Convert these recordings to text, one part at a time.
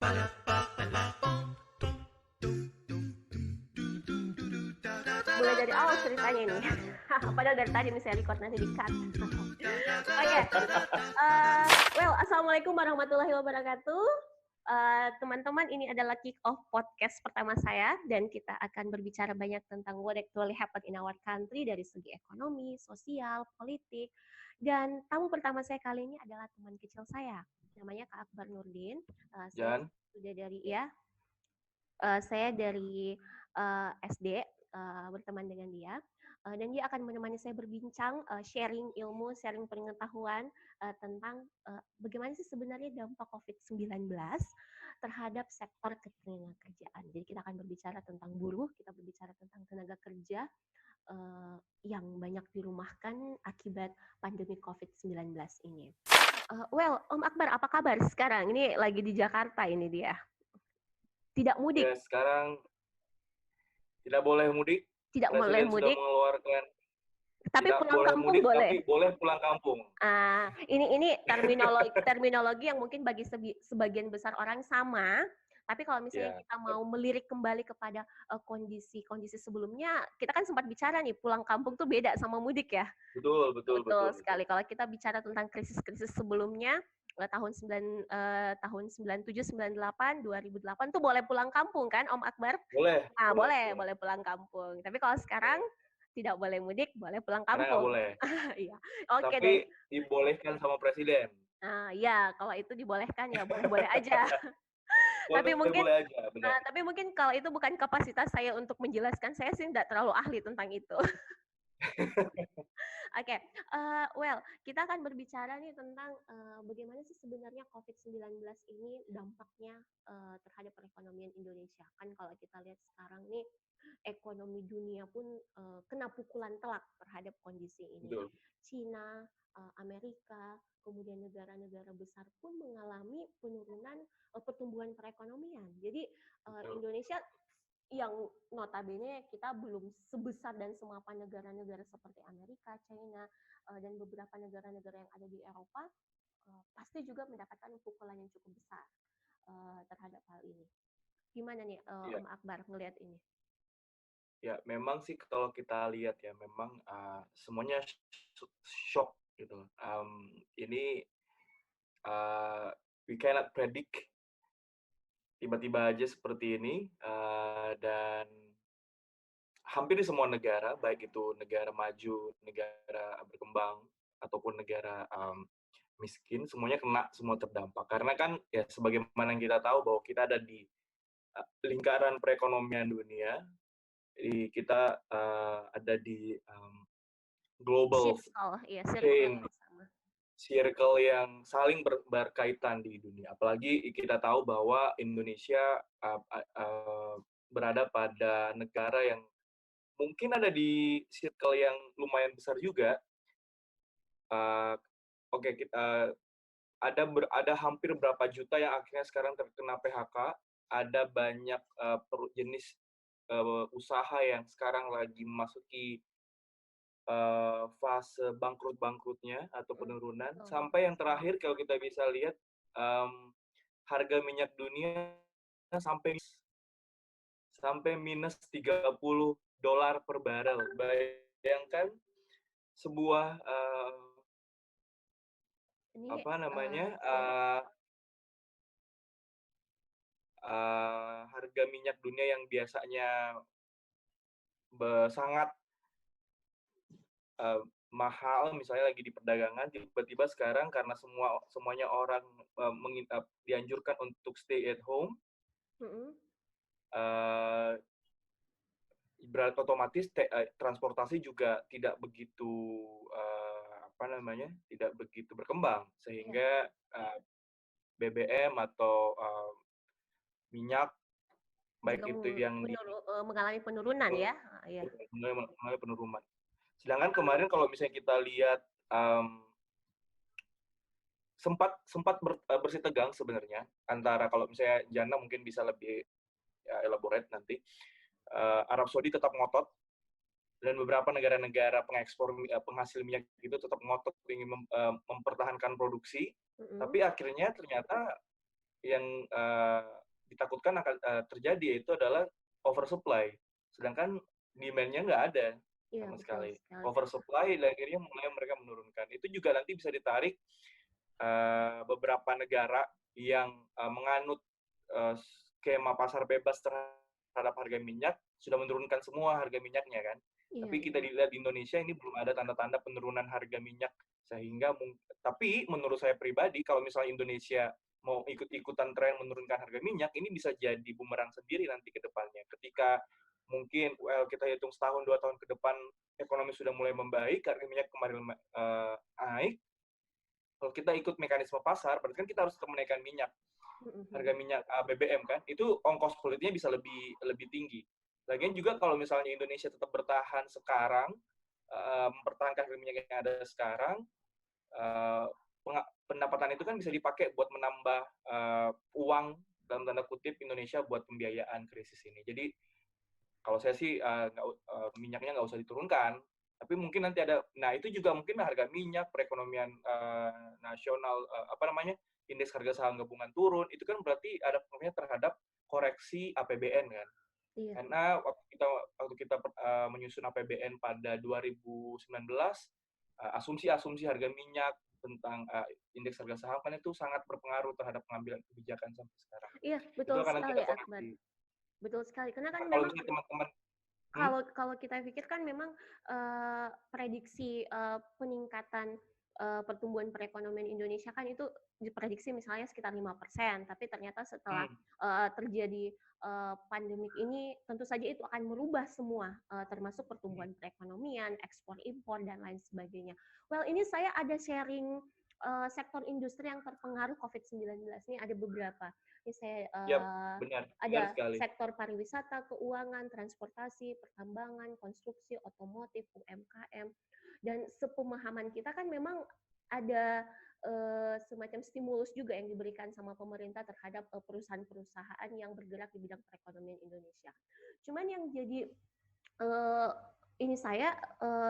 Mulai dari awal ceritanya ini. Padahal dari tadi misalnya record nanti di-cut. Oke. Assalamualaikum warahmatullahi wabarakatuh. Teman-teman, ini adalah kick off podcast pertama saya dan kita akan berbicara banyak tentang what actually happened in our country dari segi ekonomi, sosial, politik. Dan tamu pertama saya kali ini adalah teman kecil saya, namanya Kak Akbar Nurdin. Saya sudah dari saya dari SD berteman dengan dia. Dan dia akan menemani saya berbincang, sharing ilmu, sharing pengetahuan tentang bagaimana sih sebenarnya dampak COVID-19 terhadap sektor ketenagakerjaan. Jadi kita akan berbicara tentang buruh, kita berbicara tentang tenaga kerja yang banyak dirumahkan akibat pandemi COVID-19 ini. Om Akbar, apa kabar sekarang? Ini lagi di Jakarta ini dia. Tidak mudik. Ya, sekarang tidak boleh mudik. Tidak boleh mudik. Sudah mengeluarkan. Tapi tidak pulang boleh kampung mudik, boleh. tapi boleh pulang kampung. Ini terminologi yang mungkin bagi sebagian besar orang sama. Tapi kalau misalnya kita mau melirik kembali kepada kondisi sebelumnya, kita kan sempat bicara nih, pulang kampung tuh beda sama mudik ya. Betul Sekali. Kalau kita bicara tentang krisis sebelumnya, tahun 97, 98, 2008 tuh boleh pulang kampung kan, Om Akbar? Boleh. Boleh pulang kampung. Tapi kalau sekarang tidak boleh mudik, boleh pulang kampung. Karena nggak boleh. Iya. Oke tapi dibolehkan sama presiden. Ya, kalau itu dibolehkan ya boleh-boleh aja. Tapi mungkin kalau itu bukan kapasitas saya untuk menjelaskan, saya sih tidak terlalu ahli tentang itu. Oke, kita akan berbicara nih tentang bagaimana sih sebenarnya COVID-19 ini dampaknya terhadap perekonomian Indonesia. Kan kalau kita lihat sekarang nih, ekonomi dunia pun kena pukulan telak terhadap kondisi ini. Betul. Cina, Amerika, kemudian negara-negara besar pun mengalami penurunan pertumbuhan perekonomian. Jadi Indonesia yang notabene kita belum sebesar dan semapan negara-negara seperti Amerika, China, dan beberapa negara-negara yang ada di Eropa, pasti juga mendapatkan pukulan yang cukup besar terhadap hal ini. Gimana nih Om Akbar ngelihat ini? Ya, memang sih kalau kita lihat ya, memang semuanya shock gitu. Ini we cannot predict tiba-tiba aja seperti ini, dan hampir di semua negara, baik itu negara maju, negara berkembang, ataupun negara miskin, semuanya kena, semua terdampak. Karena kan ya sebagaimana yang kita tahu bahwa kita ada di lingkaran perekonomian dunia, jadi kita ada di global chain, circle yang saling berkaitan di dunia. Apalagi kita tahu bahwa Indonesia berada pada negara yang mungkin ada di circle yang lumayan besar juga. Ada hampir berapa juta yang akhirnya sekarang terkena PHK. Ada banyak jenis usaha yang sekarang lagi memasuki fase bangkrut-bangkrutnya atau penurunan, sampai yang terakhir kalau kita bisa lihat harga minyak dunia sampai minus $30 per barel. Bayangkan sebuah harga minyak dunia yang biasanya sangat mahal, misalnya lagi di perdagangan, tiba-tiba sekarang karena semuanya orang dianjurkan untuk stay at home, berarti otomatis transportasi juga tidak begitu tidak begitu berkembang, sehingga BBM atau minyak baik itu yang mengalami penurunan ya. Mengalami penurunan. Sedangkan kemarin kalau misalnya kita lihat sempat bersih tegang sebenarnya antara, kalau misalnya Jana mungkin bisa lebih elaborate nanti, Arab Saudi tetap ngotot dan beberapa negara-negara penghasil minyak itu tetap ngotot ingin mempertahankan produksi, tapi akhirnya ternyata yang ditakutkan akan terjadi yaitu adalah oversupply, sedangkan demand-nya nggak ada Iya, sama betul sekali. sekali. Oversupply dan akhirnya mulai mereka menurunkan. Itu juga nanti bisa ditarik beberapa negara yang menganut skema pasar bebas terhadap harga minyak sudah menurunkan semua harga minyaknya kan. Iya, Tapi kita iya. dilihat di Indonesia ini belum ada tanda-tanda penurunan harga minyak sehingga tapi menurut saya pribadi kalau misalnya Indonesia mau ikut-ikutan tren menurunkan harga minyak ini bisa jadi bumerang sendiri nanti ke depannya. Ketika mungkin kita hitung setahun 2 tahun ke depan ekonomi sudah mulai membaik, harga minyak kemarin naik, kalau kita ikut mekanisme pasar, berarti kan kita harus tetap menaikkan minyak, harga Mhm. minyak BBM kan, itu ongkos politiknya bisa lebih lebih tinggi. Lagian juga kalau misalnya Indonesia tetap bertahan sekarang, mempertahankan harga minyak yang ada sekarang, uh, pendapatan itu kan bisa dipakai buat menambah uang dalam tanda kutip Indonesia buat pembiayaan krisis ini. Jadi kalau saya sih minyaknya nggak usah diturunkan, tapi mungkin nanti ada, nah itu juga mungkin harga minyak, perekonomian nasional, apa namanya, indeks harga saham gabungan turun, itu kan berarti ada pengaruhnya terhadap koreksi APBN kan. Iya. Karena waktu kita menyusun APBN pada 2019, asumsi-asumsi harga minyak tentang indeks harga saham kan itu sangat berpengaruh terhadap pengambilan kebijakan sampai sekarang. Iya, Itu betul akan nanti sekali, ada Akbar. koreksi. Betul sekali. Karena kan Nah, kalau memang misalnya teman-teman, hmm? kalau kalau kita pikirkan memang prediksi peningkatan pertumbuhan perekonomian Indonesia kan itu diprediksi misalnya sekitar 5%, tapi ternyata setelah Hmm. terjadi pandemik ini tentu saja itu akan merubah semua, termasuk Hmm. pertumbuhan perekonomian, ekspor impor dan lain sebagainya. Well, ini saya ada sharing sektor industri yang terpengaruh COVID-19 ini ada beberapa. Ini saya Ya, benar ada sekali. sektor pariwisata, keuangan, transportasi, pertambangan, konstruksi, otomotif, UMKM. Dan sepemahaman kita kan memang ada semacam stimulus juga yang diberikan sama pemerintah terhadap perusahaan-perusahaan yang bergerak di bidang perekonomian Indonesia. Cuman yang jadi uh, ini saya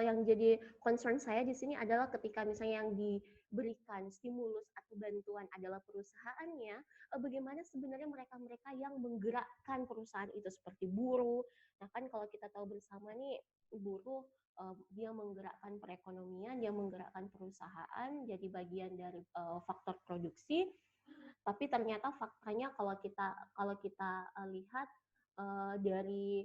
yang jadi concern saya di sini adalah ketika misalnya yang diberikan stimulus atau bantuan adalah perusahaannya, bagaimana sebenarnya mereka-mereka yang menggerakkan perusahaan itu seperti buruh. Nah kan kalau kita tahu bersama nih buruh dia menggerakkan perekonomian, dia menggerakkan perusahaan, jadi bagian dari faktor produksi. Tapi ternyata faktanya kalau kita lihat dari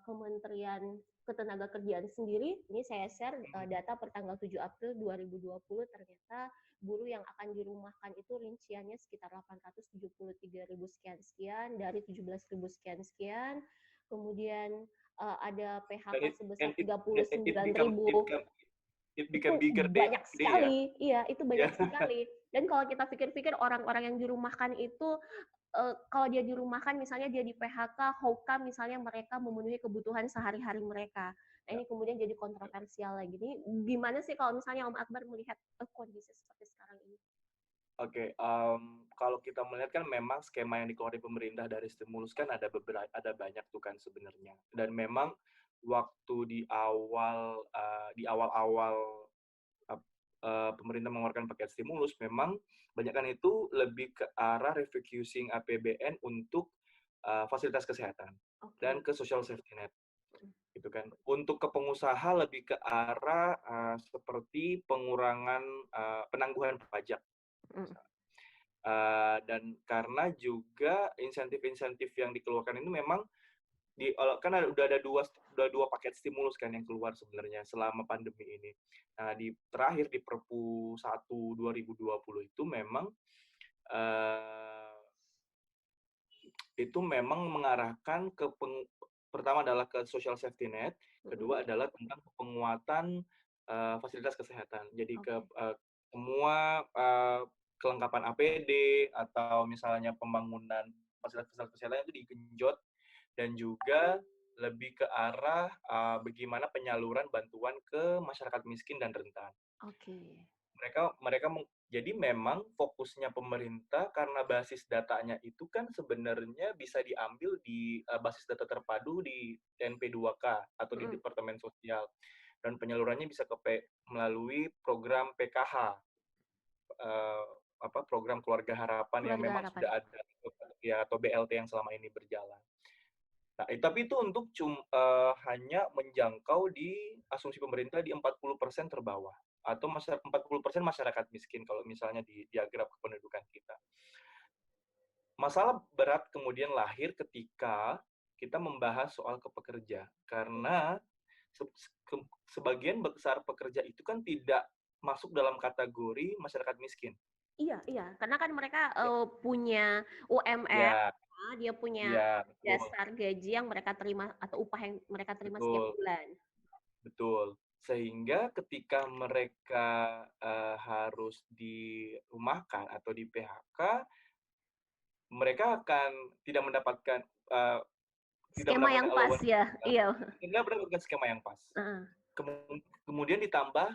Kementerian Ketenagakerjaan sendiri, ini saya share data per tanggal 7 April 2020, ternyata buruh yang akan dirumahkan itu rinciannya sekitar 873.000 sekian-sekian dari 17.000 sekian-sekian. Kemudian ada Dan PHK sebesar it 39.000, become itu bigger day banyak after day ya. sekali. Iya, itu Ya. banyak sekali. Dan kalau kita pikir-pikir orang-orang yang dirumahkan itu kalau dia dirumahkan misalnya dia di PHK, how come misalnya mereka memenuhi kebutuhan sehari-hari mereka. Nah, ini kemudian jadi kontroversial lagi. Ini gimana sih kalau misalnya Om Akbar melihat kondisi seperti sekarang ini? Oke, kalau kita melihat kan memang skema yang dikeluarkan pemerintah dari stimulus kan ada banyak tuh kan sebenarnya. Dan memang waktu di awal-awal pemerintah mengeluarkan paket stimulus, memang banyakkan itu lebih ke arah refocusing APBN untuk fasilitas kesehatan Oke. dan ke social safety net, gitu kan. Untuk ke pengusaha lebih ke arah seperti pengurangan penangguhan pajak. Mm. Dan karena juga insentif-insentif yang dikeluarkan ini memang kan udah dua paket stimulus kan yang keluar sebenarnya selama pandemi ini. Nah, terakhir di Perpu 1 2020 itu memang uh, itu memang mengarahkan pertama adalah ke social safety net, kedua adalah tentang penguatan fasilitas kesehatan. Jadi ke Oke. semua kelengkapan APD atau misalnya pembangunan fasilitas kesehatan itu digenjot, dan juga lebih ke arah bagaimana penyaluran bantuan ke masyarakat miskin dan rentan. Oke. Mereka mereka jadi memang fokusnya pemerintah karena basis datanya itu kan sebenarnya bisa diambil di basis data terpadu di TNP2K atau di Mm. Departemen Sosial, dan penyalurannya bisa melalui program PKH, program keluarga harapan yang Keluarga memang harapan. sudah ada ya atau BLT yang selama ini berjalan. Nah, tapi itu untuk hanya menjangkau di asumsi pemerintah di 40% terbawah atau 40% masyarakat miskin kalau misalnya di diagram kependudukan kita. Masalah berat kemudian lahir ketika kita membahas soal pekerja karena sebagian besar pekerja itu kan tidak masuk dalam kategori masyarakat miskin. Iya iya, karena kan mereka, Ya, punya UMR, ya, dia punya ya, betul, dasar gaji yang mereka terima atau upah yang mereka terima setiap betul, bulan. betul. Sehingga ketika mereka harus dirumahkan atau di PHK, mereka akan tidak mendapatkan uh, tidak Skema mendapatkan yang pas allowance, ya, iya, tidak mendapatkan skema yang pas. heeh. Kemudian ditambah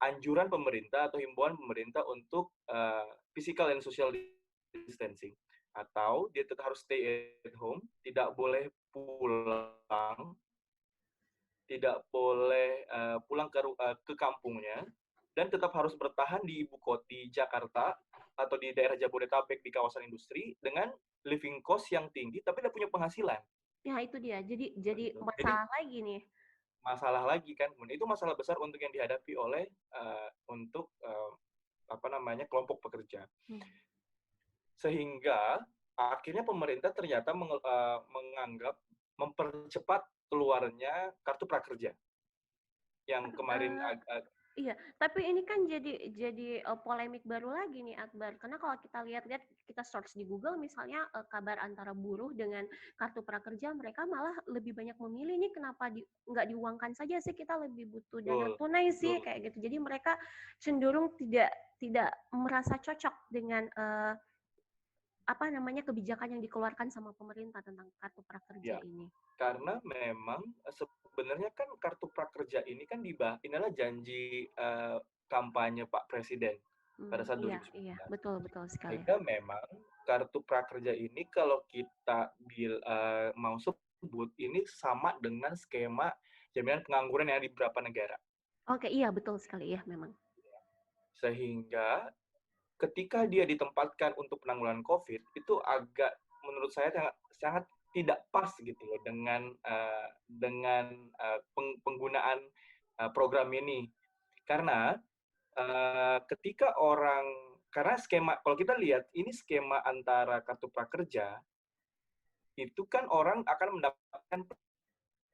anjuran pemerintah atau himbauan pemerintah untuk physical and social distancing atau dia tetap harus stay at home, tidak boleh pulang, tidak boleh pulang ke kampungnya dan tetap harus bertahan di ibu kota di Jakarta atau di daerah Jabodetabek di kawasan industri dengan living cost yang tinggi tapi tidak punya penghasilan. Ya itu dia, jadi Jadi masalah lagi nih. masalah lagi kan, itu masalah besar untuk yang dihadapi oleh untuk kelompok pekerja. Hmm. Sehingga akhirnya pemerintah ternyata menganggap mempercepat keluarnya kartu prakerja yang kemarin Eee Iya, tapi ini kan jadi polemik baru lagi nih Akbar. Karena kalau kita lihat-lihat, kita search di Google misalnya kabar antara buruh dengan kartu prakerja, mereka malah lebih banyak memilih nih kenapa nggak diuangkan saja sih, kita lebih butuh dana betul, tunai sih betul, kayak gitu. Jadi mereka cenderung tidak tidak merasa cocok dengan apa namanya kebijakan yang dikeluarkan sama pemerintah tentang kartu prakerja ya. ini. Karena memang sebenarnya kan kartu prakerja ini kan inilah janji kampanye Pak Presiden pada saat Iya iya, 2019. betul betul sekali. Sehingga memang kartu prakerja ini kalau kita mau sebut ini sama dengan skema jaminan pengangguran yang ada di beberapa negara. Oke, iya betul sekali ya memang. Sehingga ketika dia ditempatkan untuk penanggulangan COVID itu agak menurut saya sangat, sangat tidak pas gitu loh dengan penggunaan program ini. Karena ketika karena skema kalau kita lihat ini skema antara kartu prakerja itu kan orang akan mendapatkan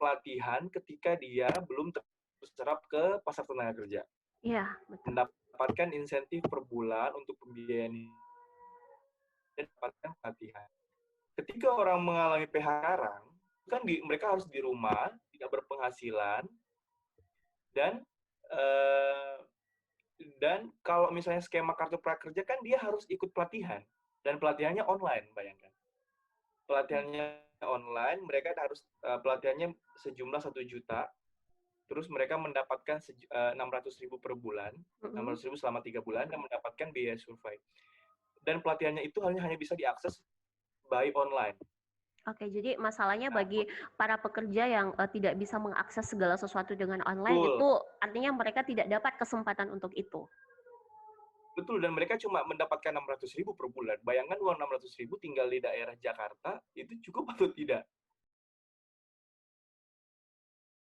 pelatihan ketika dia belum terserap ke pasar tenaga kerja, Iya, betul. mendapatkan insentif per bulan untuk pembiayaan dan mendapatkan pelatihan. Ketika orang mengalami PHK sekarang, kan mereka harus di rumah, tidak berpenghasilan, dan eh, dan kalau misalnya skema kartu prakerja kan dia harus ikut pelatihan dan pelatihannya online, bayangkan. Pelatihannya online, mereka harus pelatihannya sejumlah 1 juta, terus mereka mendapatkan 600.000 per bulan, Mm-mm. 600.000 selama 3 bulan, dan mendapatkan biaya survei. Dan pelatihannya itu hanya bisa diakses by online. Oke, jadi masalahnya Nah, bagi para pekerja yang tidak bisa mengakses segala sesuatu dengan online betul, itu artinya mereka tidak dapat kesempatan untuk itu. betul, dan mereka cuma mendapatkan 600.000 per bulan. Bayangkan uang 600.000 tinggal di daerah Jakarta, itu cukup atau tidak?